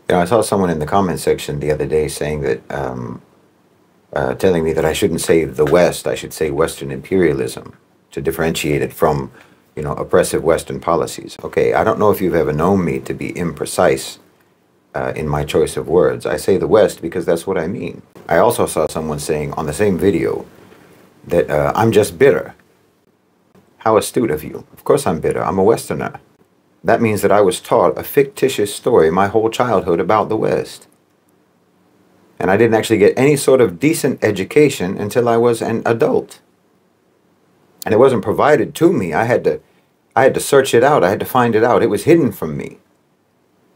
I saw someone in the comment section the other day saying that, telling me that I shouldn't say the West, I should say Western imperialism to differentiate it from, oppressive Western policies. Okay, I don't know if you've ever known me to be imprecise in my choice of words. I say the West because that's what I mean. I also saw someone saying on the same video that I'm just bitter. How astute of you. Of course I'm bitter. I'm a Westerner. That means that I was taught a fictitious story my whole childhood about the West. And I didn't actually get any sort of decent education until I was an adult. And it wasn't provided to me. I had to search it out. I had to find it out. It was hidden from me.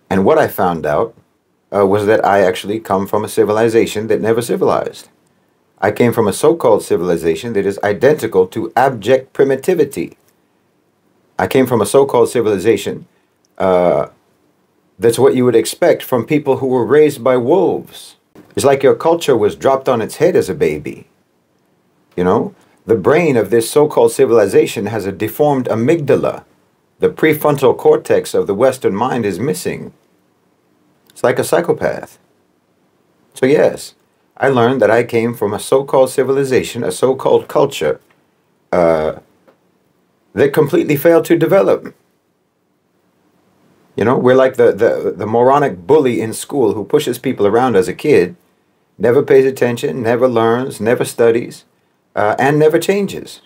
And what I found out was that I actually come from a civilization that never civilized. I came from a so-called civilization that is identical to abject primitivity. I came from a so-called civilization that's what you would expect from people who were raised by wolves. It's like your culture was dropped on its head as a baby. The brain of this so-called civilization has a deformed amygdala. The prefrontal cortex of the Western mind is missing. It's like a psychopath. So yes, I learned that I came from a so-called civilization, a so-called culture, that completely failed to develop. We're like the moronic bully in school who pushes people around as a kid, never pays attention, never learns, never studies, and never changes.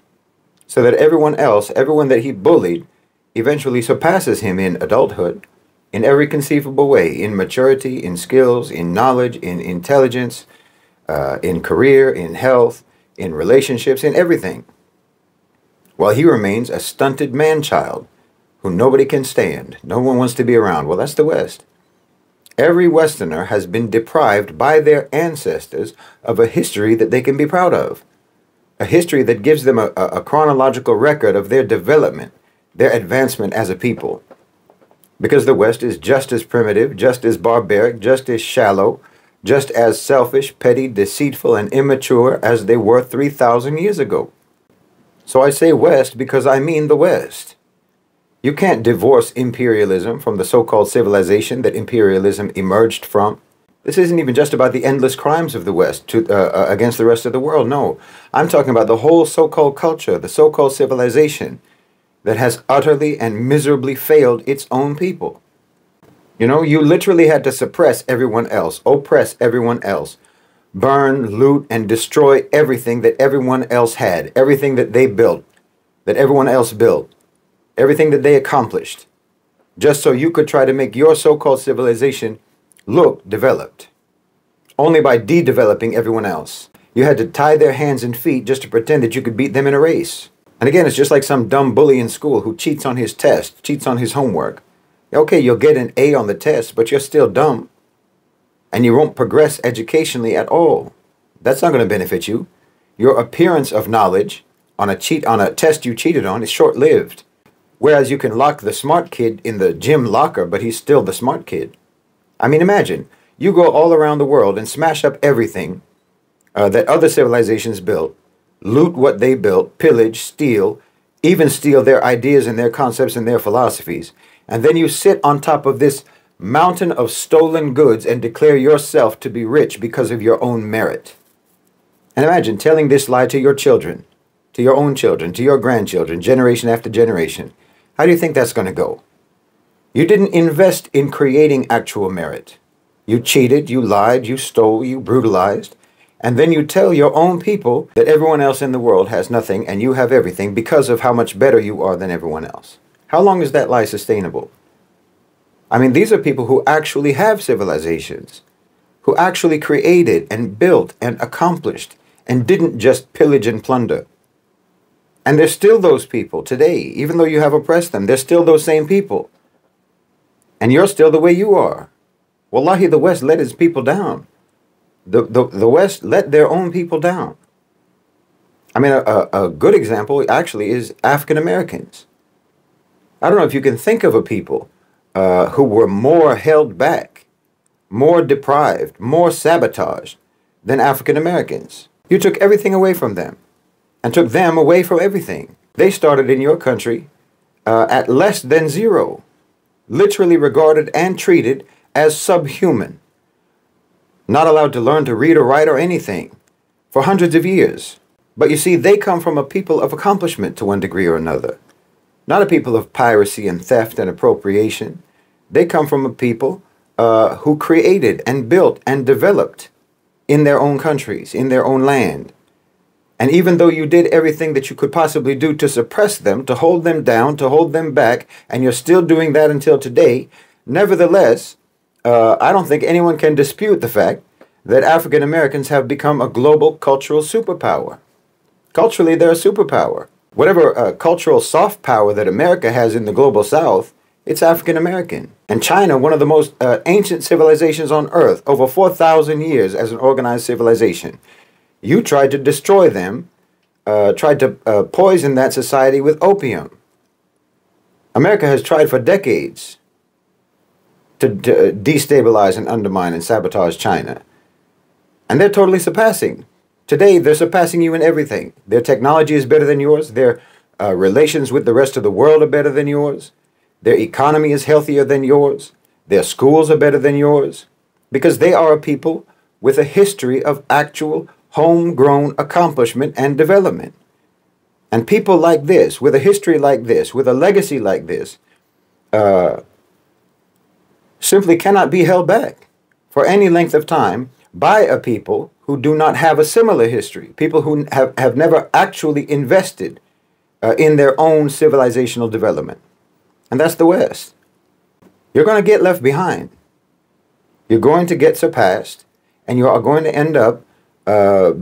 So that everyone that he bullied, eventually surpasses him in adulthood, in every conceivable way, in maturity, in skills, in knowledge, in intelligence, in career, in health, in relationships, in everything. While he remains a stunted man-child who nobody can stand. No one wants to be around. Well, that's the West. Every Westerner has been deprived by their ancestors of a history that they can be proud of. A history that gives them a chronological record of their development, their advancement as a people. Because the West is just as primitive, just as barbaric, just as shallow, just as selfish, petty, deceitful, and immature as they were 3,000 years ago. So I say West because I mean the West. You can't divorce imperialism from the so-called civilization that imperialism emerged from. This isn't even just about the endless crimes of the West against the rest of the world. No, I'm talking about the whole so-called culture, the so-called civilization that has utterly and miserably failed its own people. You literally had to suppress everyone else, oppress everyone else, burn, loot, and destroy everything that everyone else had, everything that they built, that everyone else built, everything that they accomplished, just so you could try to make your so-called civilization look developed. Only by de-developing everyone else. You had to tie their hands and feet just to pretend that you could beat them in a race. And again, it's just like some dumb bully in school who cheats on his test, cheats on his homework. Okay, you'll get an A on the test, but you're still dumb. And you won't progress educationally at all. That's not going to benefit you. Your appearance of knowledge on a test you cheated on is short-lived. Whereas you can lock the smart kid in the gym locker, but he's still the smart kid. I mean, imagine, you go all around the world and smash up everything that other civilizations built, loot what they built, pillage, steal, even steal their ideas and their concepts and their philosophies. And then you sit on top of this mountain of stolen goods and declare yourself to be rich because of your own merit. And imagine telling this lie to your children, to your own children, to your grandchildren, generation after generation. How do you think that's going to go? You didn't invest in creating actual merit. You cheated, you lied, you stole, you brutalized. And then you tell your own people that everyone else in the world has nothing and you have everything because of how much better you are than everyone else. How long is that lie sustainable? I mean, these are people who actually have civilizations, who actually created and built and accomplished and didn't just pillage and plunder. And there's still those people today, even though you have oppressed them, they're still those same people. And you're still the way you are. Wallahi, the West let its people down. The West let their own people down. I mean, a good example actually is African Americans. I don't know if you can think of a people who were more held back, more deprived, more sabotaged than African Americans. You took everything away from them and took them away from everything. They started in your country at less than zero, literally regarded and treated as subhuman, not allowed to learn to read or write or anything for hundreds of years. But you see, they come from a people of accomplishment to one degree or another, not a people of piracy and theft and appropriation. They come from a people who created and built and developed in their own countries, in their own land. And even though you did everything that you could possibly do to suppress them, to hold them down, to hold them back, and you're still doing that until today, nevertheless, I don't think anyone can dispute the fact that African Americans have become a global cultural superpower. Culturally, they're a superpower. Whatever cultural soft power that America has in the global South, it's African American. And China, one of the most ancient civilizations on earth, over 4,000 years as an organized civilization. You tried to destroy them, tried to poison that society with opium. America has tried for decades to destabilize and undermine and sabotage China. And they're totally surpassing. Today, they're surpassing you in everything. Their technology is better than yours. Their relations with the rest of the world are better than yours. Their economy is healthier than yours. Their schools are better than yours. Because they are a people with a history of actual homegrown accomplishment and development. And people like this, with a history like this, with a legacy like this, simply cannot be held back for any length of time by a people who do not have a similar history, people who have never actually invested in their own civilizational development. And that's the West. You're going to get left behind. You're going to get surpassed, and you are going to end up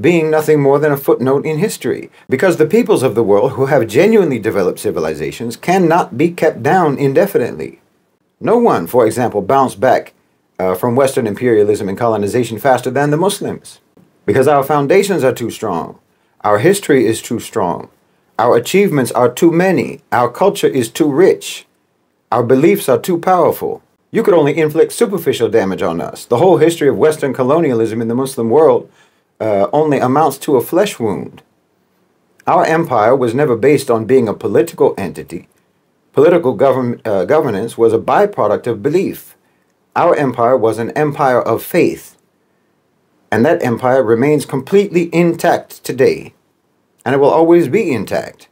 being nothing more than a footnote in history. Because the peoples of the world who have genuinely developed civilizations cannot be kept down indefinitely. No one, for example, bounced back from Western imperialism and colonization faster than the Muslims. Because our foundations are too strong. Our history is too strong. Our achievements are too many. Our culture is too rich. Our beliefs are too powerful. You could only inflict superficial damage on us. The whole history of Western colonialism in the Muslim world only amounts to a flesh wound. Our empire was never based on being a political entity. Political governance was a byproduct of belief. Our empire was an empire of faith. And that empire remains completely intact today. And it will always be intact.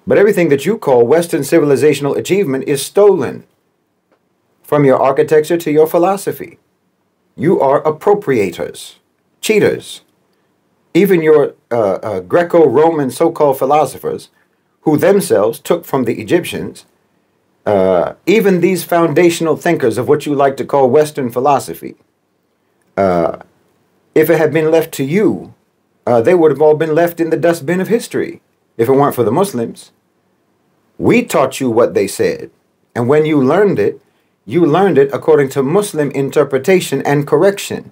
But everything that you call Western civilizational achievement is stolen. From your architecture to your philosophy. You are appropriators, cheaters. Even your Greco-Roman so-called philosophers, who themselves took from the Egyptians, even these foundational thinkers of what you like to call Western philosophy, if it had been left to you, they would have all been left in the dustbin of history, if it weren't for the Muslims. We taught you what they said, and when you learned it according to Muslim interpretation and correction.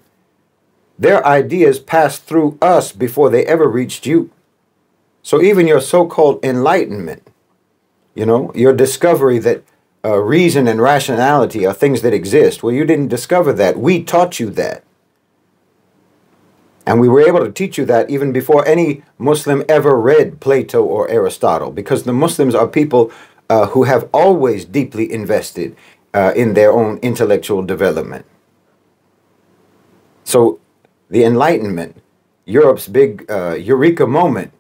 Their ideas passed through us before they ever reached you. So even your so-called enlightenment, your discovery that reason and rationality are things that exist, well, you didn't discover that. We taught you that. And we were able to teach you that even before any Muslim ever read Plato or Aristotle, because the Muslims are people who have always deeply invested in their own intellectual development. So the Enlightenment, Europe's big eureka moment,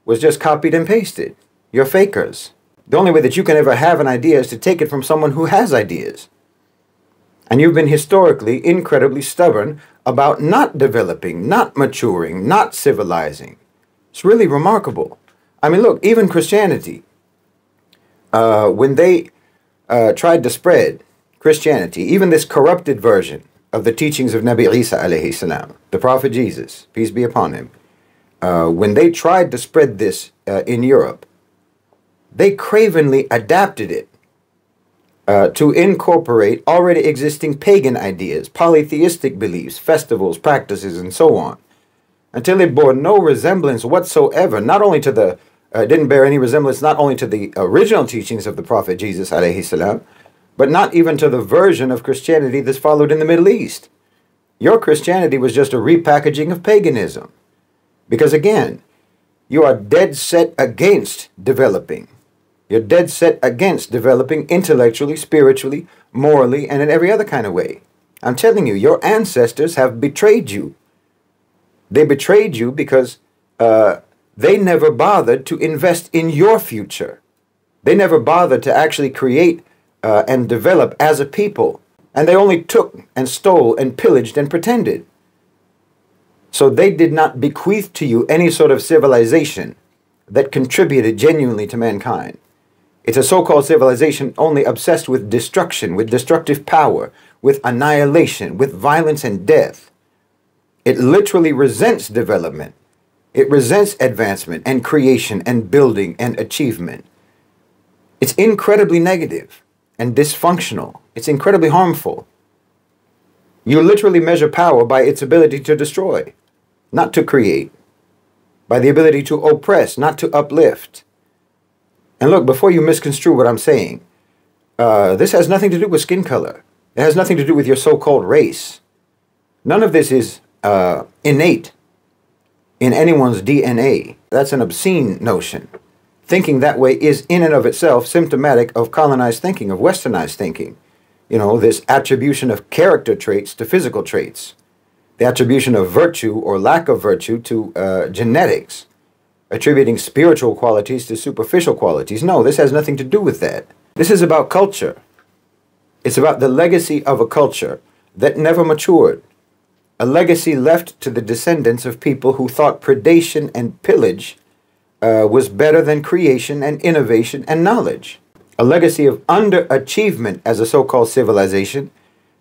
was just copied and pasted. You're fakers. The only way that you can ever have an idea is to take it from someone who has ideas. And you've been historically incredibly stubborn about not developing, not maturing, not civilizing. It's really remarkable. I mean, look, even Christianity, when they tried to spread Christianity, even this corrupted version of the teachings of Nabi Isa alayhi salam, the Prophet Jesus, peace be upon him, when they tried to spread this in Europe, they cravenly adapted it to incorporate already existing pagan ideas, polytheistic beliefs, festivals, practices, and so on, until it bore no resemblance whatsoever, not only to the, didn't bear any resemblance not only to the original teachings of the Prophet Jesus alayhi salam, but not even to the version of Christianity that's followed in the Middle East. Your Christianity was just a repackaging of paganism. Because again, you are dead set against developing. You're dead set against developing intellectually, spiritually, morally, and in every other kind of way. I'm telling you, your ancestors have betrayed you. They betrayed you because they never bothered to invest in your future. They never bothered to actually create and develop as a people. And they only took and stole and pillaged and pretended. So they did not bequeath to you any sort of civilization that contributed genuinely to mankind. It's a so-called civilization only obsessed with destruction, with destructive power, with annihilation, with violence and death. It literally resents development. It resents advancement and creation and building and achievement. It's incredibly negative and dysfunctional. It's incredibly harmful. You literally measure power by its ability to destroy, not to create, by the ability to oppress, not to uplift. And look, before you misconstrue what I'm saying, this has nothing to do with skin color. It has nothing to do with your so-called race. None of this is innate in anyone's DNA. That's an obscene notion. Thinking that way is in and of itself symptomatic of colonized thinking, of westernized thinking. You know, this attribution of character traits to physical traits. The attribution of virtue or lack of virtue to genetics. Attributing spiritual qualities to superficial qualities. No, this has nothing to do with that. This is about culture. It's about the legacy of a culture that never matured. A legacy left to the descendants of people who thought predation and pillage was better than creation and innovation and knowledge. A legacy of underachievement as a so-called civilization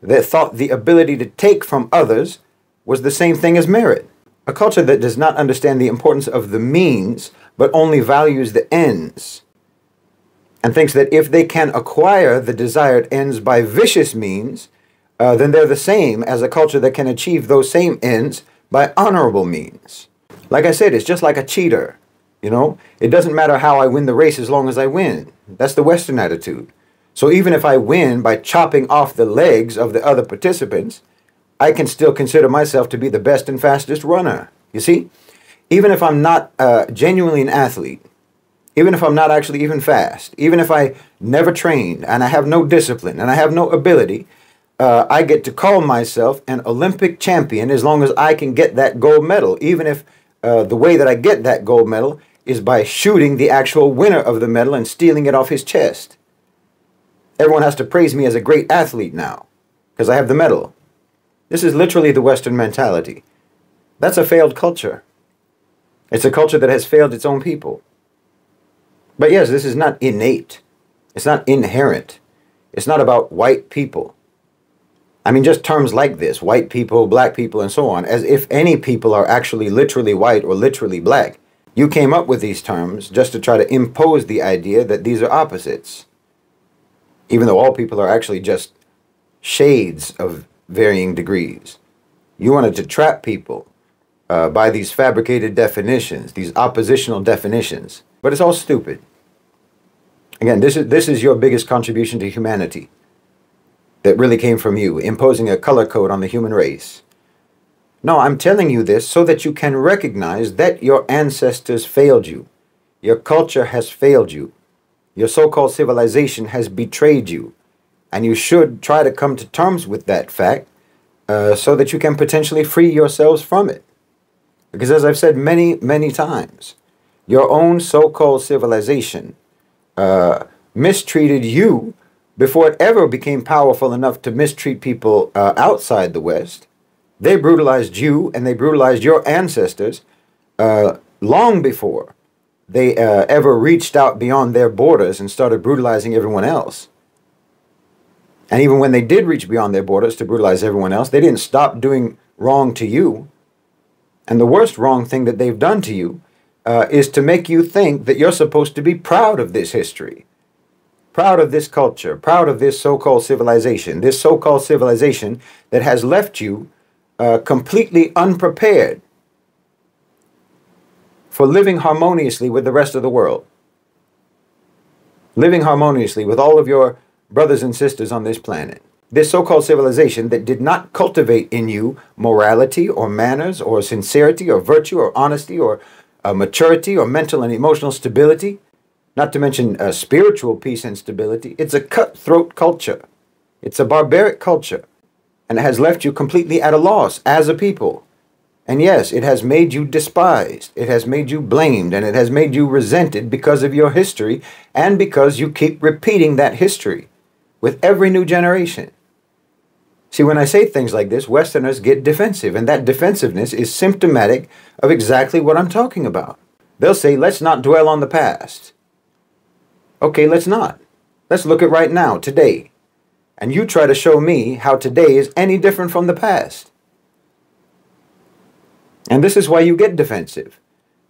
that thought the ability to take from others was the same thing as merit. A culture that does not understand the importance of the means, but only values the ends, and thinks that if they can acquire the desired ends by vicious means, then they're the same as a culture that can achieve those same ends by honorable means. Like I said, it's just like a cheater. You know, it doesn't matter how I win the race as long as I win. That's the Western attitude. So even if I win by chopping off the legs of the other participants, I can still consider myself to be the best and fastest runner. You see, even if I'm not genuinely an athlete, even if I'm not actually even fast, even if I never trained and I have no discipline and I have no ability, I get to call myself an Olympic champion as long as I can get that gold medal, even if the way that I get that gold medal is by shooting the actual winner of the medal and stealing it off his chest. Everyone has to praise me as a great athlete now because I have the medal. This is literally the Western mentality. That's a failed culture. It's a culture that has failed its own people. But yes, this is not innate. It's not inherent. It's not about white people. I mean, just terms like this, white people, black people, and so on, as if any people are actually literally white or literally black. You came up with these terms just to try to impose the idea that these are opposites, even though all people are actually just shades of varying degrees. You wanted to trap people by these fabricated definitions, these oppositional definitions. But it's all stupid. Again, this is your biggest contribution to humanity that really came from you, imposing a color code on the human race. No, I'm telling you this so that you can recognize that your ancestors failed you. Your culture has failed you. Your so-called civilization has betrayed you. And you should try to come to terms with that fact so that you can potentially free yourselves from it. Because as I've said many, many times, your own so-called civilization mistreated you before it ever became powerful enough to mistreat people outside the West. They brutalized you and they brutalized your ancestors long before they ever reached out beyond their borders and started brutalizing everyone else. And even when they did reach beyond their borders to brutalize everyone else, they didn't stop doing wrong to you. And the worst wrong thing that they've done to you is to make you think that you're supposed to be proud of this history, proud of this culture, proud of this so-called civilization that has left you completely unprepared for living harmoniously with the rest of the world, living harmoniously with all of your brothers and sisters on this planet. This so-called civilization that did not cultivate in you morality or manners or sincerity or virtue or honesty or maturity or mental and emotional stability, not to mention spiritual peace and stability. It's a cutthroat culture. It's a barbaric culture, and it has left you completely at a loss as a people. And yes, it has made you despised, it has made you blamed, and it has made you resented because of your history and because you keep repeating that history with every new generation. See, when I say things like this, Westerners get defensive, and that defensiveness is symptomatic of exactly what I'm talking about. They'll say, let's not dwell on the past. Okay, let's not. Let's look at right now, today. And you try to show me how today is any different from the past. And this is why you get defensive.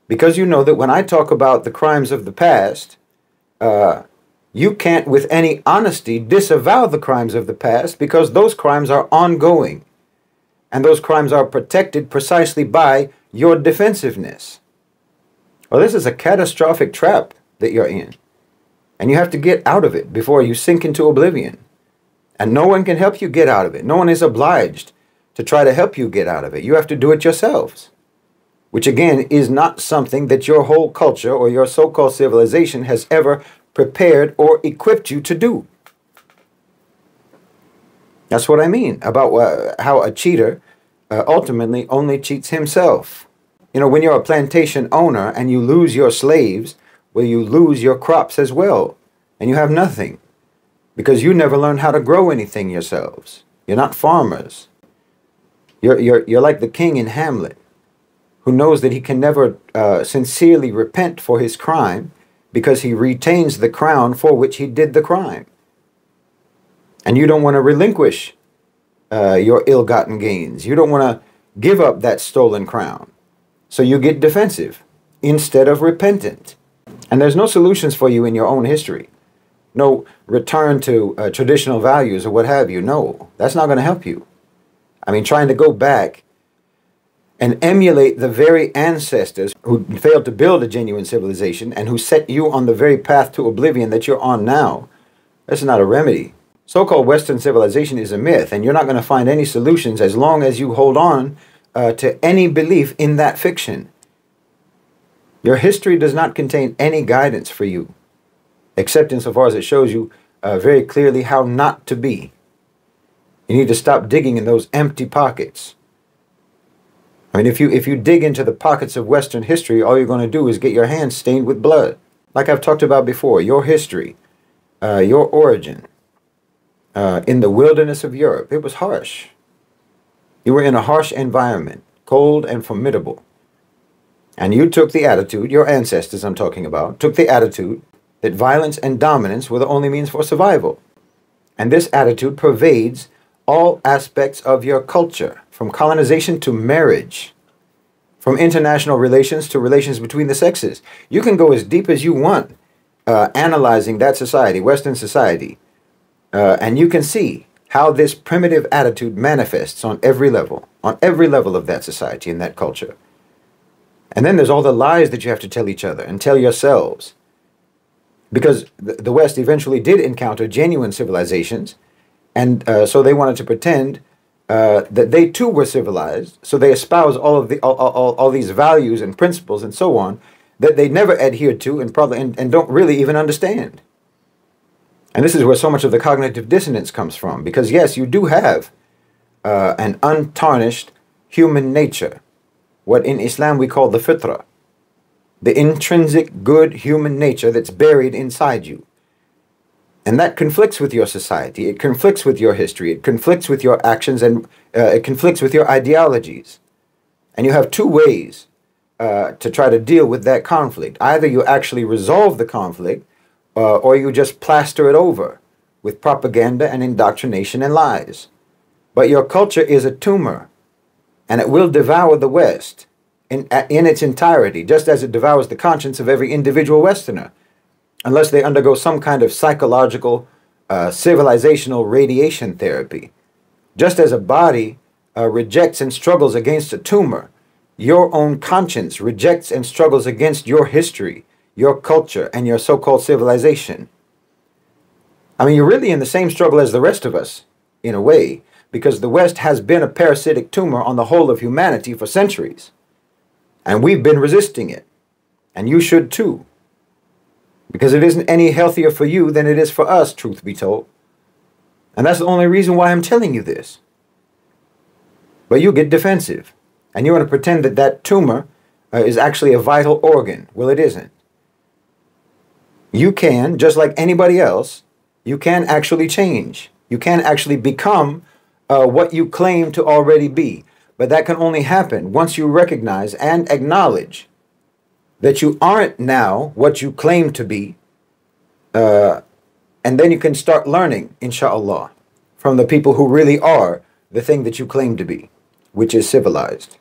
Because you know that when I talk about the crimes of the past, you can't with any honesty disavow the crimes of the past because those crimes are ongoing. And those crimes are protected precisely by your defensiveness. Well, this is a catastrophic trap that you're in. And you have to get out of it before you sink into oblivion. And no one can help you get out of it. No one is obliged to try to help you get out of it. You have to do it yourselves. Which again is not something that your whole culture or your so-called civilization has ever prepared or equipped you to do. That's what I mean about how a cheater ultimately only cheats himself. You know, when you're a plantation owner and you lose your slaves, well, you lose your crops as well. And you have nothing. Because you never learned how to grow anything yourselves. You're not farmers. You're like the king in Hamlet, who knows that he can never sincerely repent for his crime because he retains the crown for which he did the crime. And you don't want to relinquish your ill-gotten gains. You don't want to give up that stolen crown. So you get defensive instead of repentant. And there's no solutions for you in your own history. No return to traditional values or what have you. No, that's not going to help you. I mean, trying to go back and emulate the very ancestors who failed to build a genuine civilization and who set you on the very path to oblivion that you're on now, that's not a remedy. So-called Western civilization is a myth, and you're not going to find any solutions as long as you hold on to any belief in that fiction. Your history does not contain any guidance for you, except insofar as it shows you very clearly how not to be. You need to stop digging in those empty pockets. I mean, if you dig into the pockets of Western history, all you're going to do is get your hands stained with blood. Like I've talked about before, your history, your origin, in the wilderness of Europe, it was harsh. You were in a harsh environment, cold and formidable. And you took the attitude, your ancestors I'm talking about, took the attitude that violence and dominance were the only means for survival. And this attitude pervades all aspects of your culture, from colonization to marriage, from international relations to relations between the sexes. You can go as deep as you want analyzing that society, Western society, and you can see how this primitive attitude manifests on every level of that society and that culture. And then there's all the lies that you have to tell each other and tell yourselves. Because the West eventually did encounter genuine civilizations, and so they wanted to pretend that they too were civilized. So they espouse all these values and principles and so on that they never adhered to and probably and don't really even understand. And this is where so much of the cognitive dissonance comes from. Because yes, you do have an untarnished human nature, what in Islam we call the fitrah, the intrinsic good human nature that's buried inside you. And that conflicts with your society, it conflicts with your history, it conflicts with your actions, and it conflicts with your ideologies. And you have two ways to try to deal with that conflict. Either you actually resolve the conflict, or you just plaster it over with propaganda and indoctrination and lies. But your culture is a tumor, and it will devour the West in its entirety, just as it devours the conscience of every individual Westerner, unless they undergo some kind of psychological, civilizational radiation therapy. Just as a body rejects and struggles against a tumor, your own conscience rejects and struggles against your history, your culture, and your so-called civilization. I mean, you're really in the same struggle as the rest of us, in a way, because the West has been a parasitic tumor on the whole of humanity for centuries. And we've been resisting it. And you should too. Because it isn't any healthier for you than it is for us, truth be told. And that's the only reason why I'm telling you this. But you get defensive. And you want to pretend that that tumor is actually a vital organ. Well, it isn't. You can, just like anybody else, you can actually change. You can actually become what you claim to already be. But that can only happen once you recognize and acknowledge that you aren't now what you claim to be. And then you can start learning, inshallah, from the people who really are the thing that you claim to be, which is civilized.